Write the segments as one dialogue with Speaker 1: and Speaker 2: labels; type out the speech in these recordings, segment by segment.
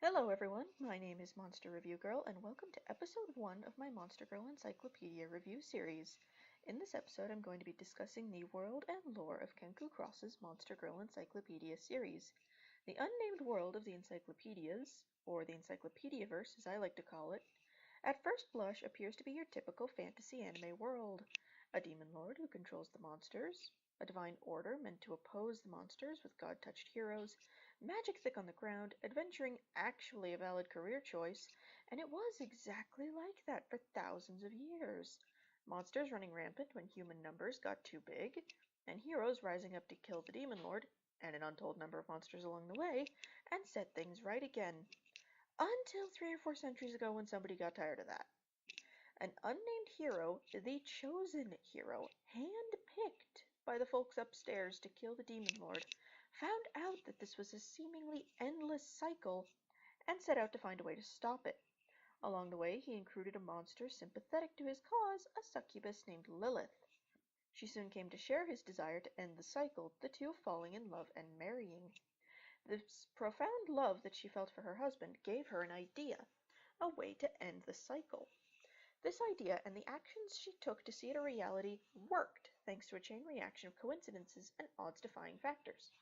Speaker 1: Hello everyone, my name is Monster Review Girl and welcome to episode 1 of my Monster Girl Encyclopedia review series. In this episode I'm going to be discussing the world and lore of Kenku Cross's Monster Girl Encyclopedia series. The unnamed world of the encyclopedias, or the Encyclopediaverse as I like to call it, at first blush appears to be your typical fantasy anime world. A demon lord who controls the monsters, a divine order meant to oppose the monsters with god-touched heroes, magic thick on the ground, adventuring actually a valid career choice, and it was exactly like that for thousands of years. Monsters running rampant when human numbers got too big, and heroes rising up to kill the demon lord, and an untold number of monsters along the way, and set things right again. Until 3 or 4 centuries ago when somebody got tired of that. An unnamed hero, the chosen hero, hand-picked by the folks upstairs to kill the demon lord, found out that this was a seemingly endless cycle and set out to find a way to stop it. Along the way, he recruited a monster sympathetic to his cause, a succubus named Lilith. She soon came to share his desire to end the cycle, the two falling in love and marrying. This profound love that she felt for her husband gave her an idea, a way to end the cycle. This idea and the actions she took to see it a reality worked, thanks to a chain reaction of coincidences and odds-defying factors.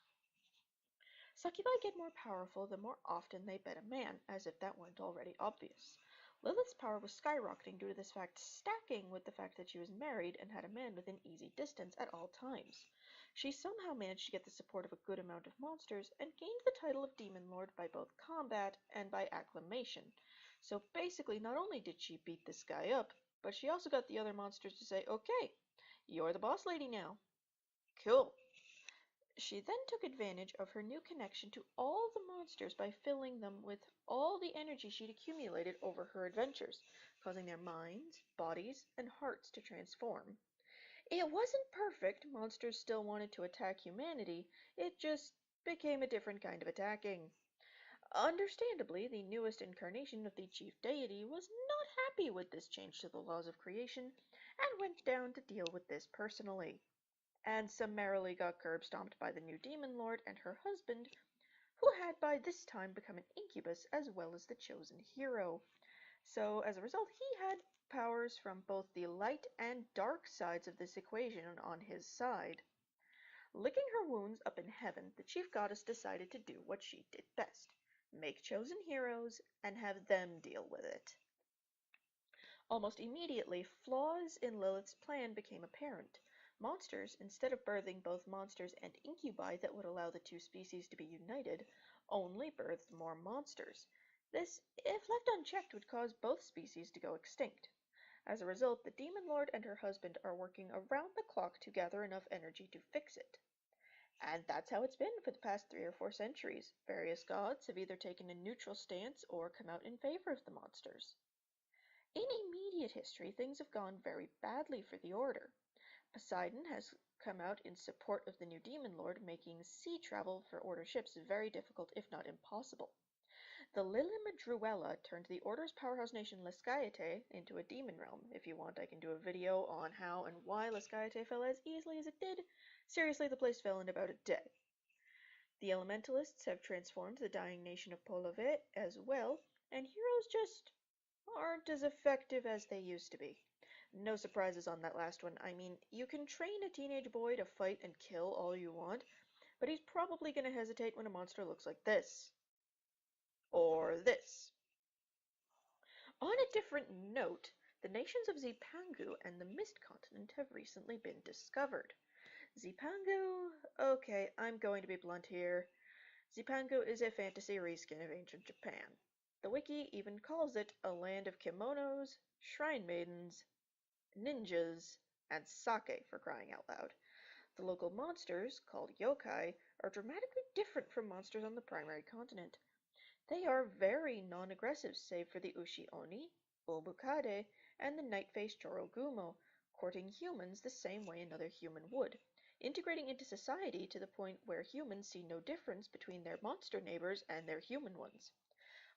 Speaker 1: Succubi get more powerful the more often they bed a man, as if that weren't already obvious. Lilith's power was skyrocketing due to this fact stacking with the fact that she was married and had a man within easy distance at all times. She somehow managed to get the support of a good amount of monsters and gained the title of Demon Lord by both combat and by acclamation. So basically, not only did she beat this guy up, but she also got the other monsters to say, okay, you're the boss lady now. Cool. She then took advantage of her new connection to all the monsters by filling them with all the energy she'd accumulated over her adventures, causing their minds, bodies, and hearts to transform. It wasn't perfect, monsters still wanted to attack humanity, it just became a different kind of attacking. Understandably, the newest incarnation of the chief deity was not happy with this change to the laws of creation, and went down to deal with this personally, and summarily got curb-stomped by the new demon lord and her husband, who had by this time become an incubus as well as the chosen hero. So as a result, he had powers from both the light and dark sides of this equation on his side. Licking her wounds up in heaven, the chief goddess decided to do what she did best: make chosen heroes and have them deal with it. Almost immediately, flaws in Lilith's plan became apparent. Monsters, instead of birthing both monsters and incubi that would allow the two species to be united, only birthed more monsters. This, if left unchecked, would cause both species to go extinct. As a result, the demon lord and her husband are working around the clock to gather enough energy to fix it. And that's how it's been for the past 3 or 4 centuries. Various gods have either taken a neutral stance or come out in favor of the monsters. In immediate history, things have gone very badly for the Order. Poseidon has come out in support of the new demon lord, making sea travel for Order ships very difficult, if not impossible. The Lilimadruella turned the Order's powerhouse nation Lescaete into a demon realm. If you want, I can do a video on how and why Lescaete fell as easily as it did. Seriously, the place fell in about a day. The Elementalists have transformed the dying nation of Polove as well, and heroes just aren't as effective as they used to be. No surprises on that last one. I mean, you can train a teenage boy to fight and kill all you want, but he's probably going to hesitate when a monster looks like this. Or this. On a different note, the nations of Zipangu and the Mist Continent have recently been discovered. Zipangu? Okay, I'm going to be blunt here. Zipangu is a fantasy reskin of ancient Japan. The wiki even calls it a land of kimonos, shrine maidens, ninjas, and sake, for crying out loud. The local monsters, called yokai, are dramatically different from monsters on the primary continent. They are very non-aggressive save for the Ushi-Oni, Obukade, and the night-faced Jorogumo, courting humans the same way another human would, integrating into society to the point where humans see no difference between their monster neighbors and their human ones.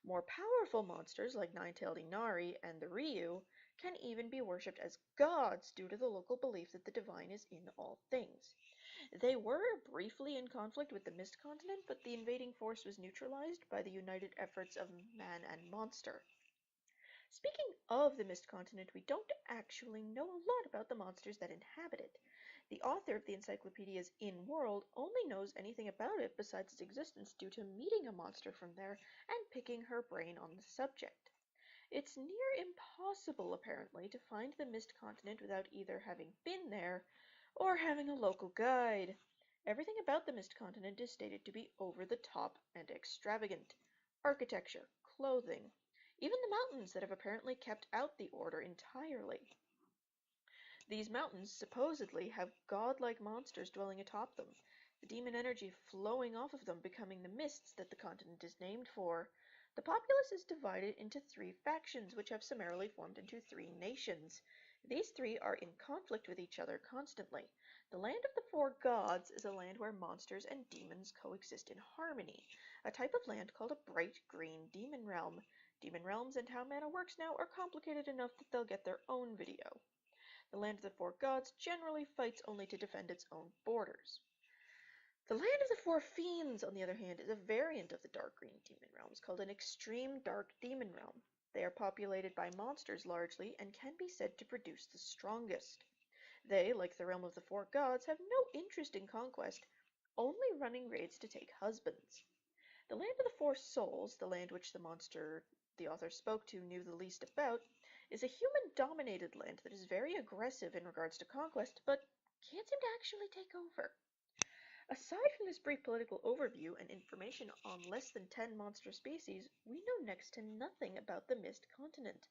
Speaker 1: More powerful monsters like nine-tailed Inari and the Ryu can even be worshipped as gods due to the local belief that the divine is in all things. They were briefly in conflict with the Mist Continent, but the invading force was neutralized by the united efforts of man and monster. Speaking of the Mist Continent, we don't actually know a lot about the monsters that inhabit it. The author of the Encyclopedia's In-World only knows anything about it besides its existence due to meeting a monster from there and picking her brain on the subject. It's near impossible, apparently, to find the Mist Continent without either having been there or having a local guide. Everything about the Mist Continent is stated to be over the top and extravagant. Architecture, clothing, even the mountains that have apparently kept out the Order entirely. These mountains supposedly have godlike monsters dwelling atop them, the demon energy flowing off of them becoming the mists that the continent is named for. The populace is divided into 3 factions, which have summarily formed into 3 nations. These 3 are in conflict with each other constantly. The Land of the 4 Gods is a land where monsters and demons coexist in harmony, a type of land called a bright green demon realm. Demon realms and how mana works now are complicated enough that they'll get their own video. The Land of the 4 Gods generally fights only to defend its own borders. The Land of the 4 Fiends, on the other hand, is a variant of the dark green demon realms called an extreme dark demon realm. They are populated by monsters largely and can be said to produce the strongest. They, like the realm of the 4 Gods, have no interest in conquest, only running raids to take husbands. The Land of the 4 Souls, the land which the monster the author spoke to knew the least about, is a human-dominated land that is very aggressive in regards to conquest, but can't seem to actually take over. Aside from this brief political overview and information on less than 10 monster species, we know next to nothing about the Mist Continent.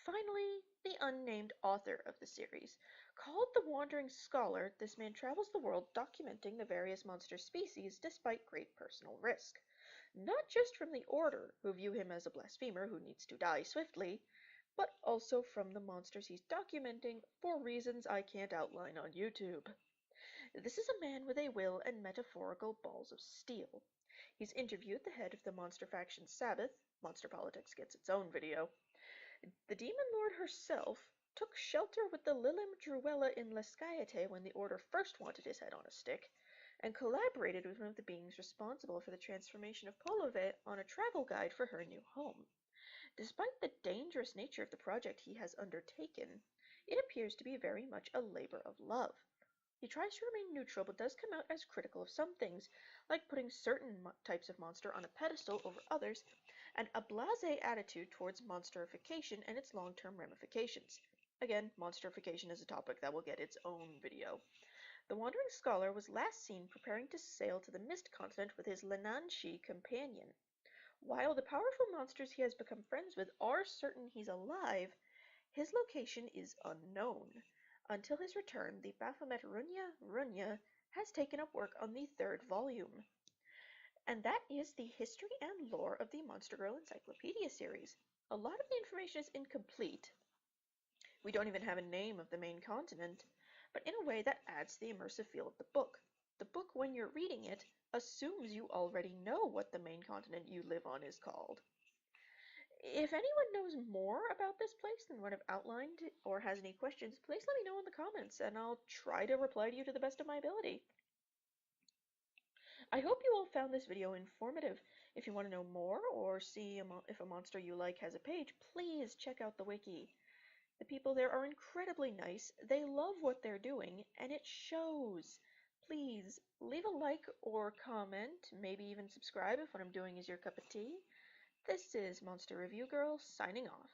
Speaker 1: Finally, the unnamed author of the series. Called the Wandering Scholar, this man travels the world documenting the various monster species despite great personal risk. Not just from the Order, who view him as a blasphemer who needs to die swiftly, but also from the monsters he's documenting for reasons I can't outline on YouTube. This is a man with a will and metaphorical balls of steel. He's interviewed the head of the monster faction Sabbath. Monster Politics gets its own video. The demon lord herself took shelter with the Lilim Druella in Lescaete when the Order first wanted his head on a stick, and collaborated with one of the beings responsible for the transformation of Polove on a travel guide for her new home. Despite the dangerous nature of the project he has undertaken, it appears to be very much a labor of love. He tries to remain neutral, but does come out as critical of some things, like putting certain types of monster on a pedestal over others, and a blasé attitude towards monsterification and its long-term ramifications. Again, monsterification is a topic that will get its own video. The Wandering Scholar was last seen preparing to sail to the Mist Continent with his Lenanshi companion. While the powerful monsters he has become friends with are certain he's alive, his location is unknown. Until his return, the Baphomet Runya has taken up work on the 3rd volume. And that is the history and lore of the Monster Girl Encyclopedia series. A lot of the information is incomplete. We don't even have a name of the main continent, but in a way that adds to the immersive feel of the book. The book, when you're reading it, assumes you already know what the main continent you live on is called. If anyone knows more about this place than what I've outlined or has any questions, please let me know in the comments and I'll try to reply to you to the best of my ability. I hope you all found this video informative. If you want to know more or see if a monster you like has a page, please check out the wiki. The people there are incredibly nice, they love what they're doing, and it shows. Please leave a like or comment, maybe even subscribe if what I'm doing is your cup of tea. This is Monster Review Girl signing off.